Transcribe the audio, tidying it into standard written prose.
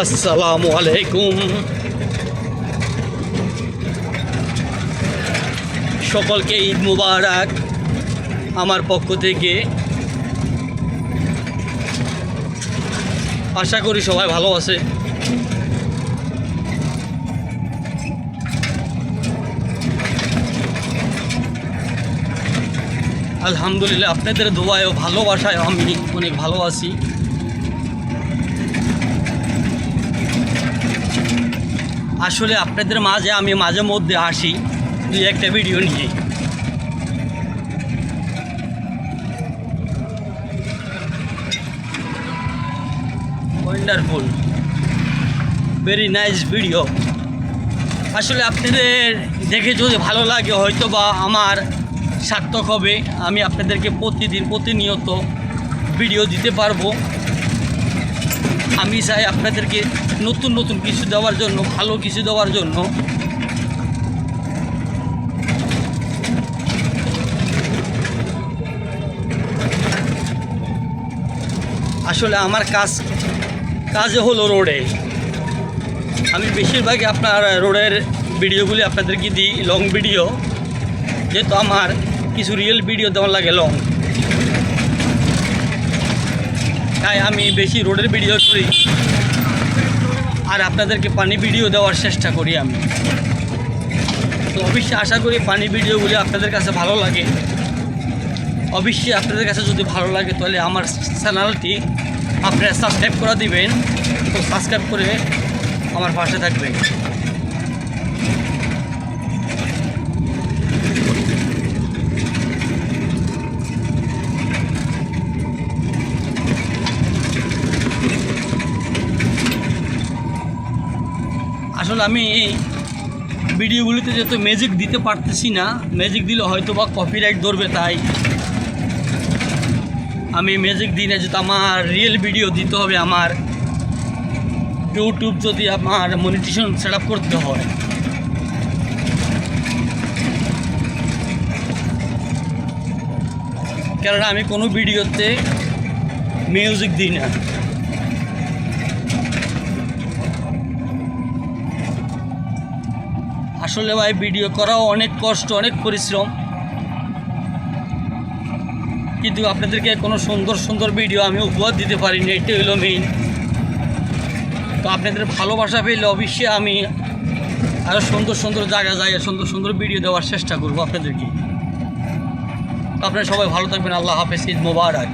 আসসালামু আলাইকুম। সকলকে ঈদ মুবারক আমার পক্ষ থেকে। আশা করি সবাই ভালো আছে। আলহামদুলিল্লাহ, আপনাদের দোয়ায় ও ভালোবাসায় আমি অনেক ভালো আছি। আসলে আপনাদের মাঝে আমি মাঝে মধ্যে আসি দুই একটা ভিডিও নিয়ে। Wonderful, very nice video. আসলে আপনাদের দেখে যদি ভালো লাগে হয়তো বা আমার সার্থক হবে। আমি আপনাদেরকে প্রতিনিয়ত ভিডিও দিতে পারবো। আমি চাই আপনাদেরকে নতুন নতুন কিছু দেওয়ার জন্য, ভালো কিছু দেওয়ার জন্য। আসলে আমার কাজে হলো রোডে। আমি বেশিরভাগই আপনার রোডের ভিডিওগুলি আপনাদেরকে দিই, লং ভিডিও, যেহেতু আমার কিছু রিয়েল ভিডিও দেওয়ার লাগে লং, তাই আমি বেশি রোডের ভিডিও করি আর আপনাদেরকে পানি ভিডিও দেওয়ার চেষ্টা করি আমি। তো অবশ্যই আশা করি পানি ভিডিওগুলি আপনাদের কাছে ভালো লাগে। অবশ্যই আপনাদের কাছে যদি ভালো লাগে তাহলে আমার চ্যানেলটি আপনারা সাবস্ক্রাইব করে দিবেন। তো সাবস্ক্রাইব করে আমার পাশে থাকবেন। আসলে আমি ভিডিওগুলিতে যেহেতু ম্যাজিক দিতে পারতেছি না, ম্যাজিক দিলে হয়তো বা কপিরাইট ধরবে, তাই আমি ম্যাজিক দিই না। যেহেতু আমার রিয়েল ভিডিও দিতে হবে, আমার ইউটিউব যদি আমার মনিটাইজেশন সেট আপ করতে হয়। কেননা আমি কোনো ভিডিওতে মিউজিক দিই না। আসলে ভাই ভিডিও করাও অনেক কষ্ট, অনেক পরিশ্রম, কিন্তু আপনাদেরকে কোনো সুন্দর সুন্দর ভিডিও আমি উপহার দিতে পারি না, এটাই হলো মেইন। তো আপনাদের ভালোবাসা পেলে অবশ্যই আমি আরও সুন্দর সুন্দর জায়গায় যাই, সুন্দর সুন্দর ভিডিও দেওয়ার চেষ্টা করবো আপনাদেরকে। আপনারা সবাই ভালো থাকবেন। আল্লাহ হাফেজ, ঈদ মোবারক।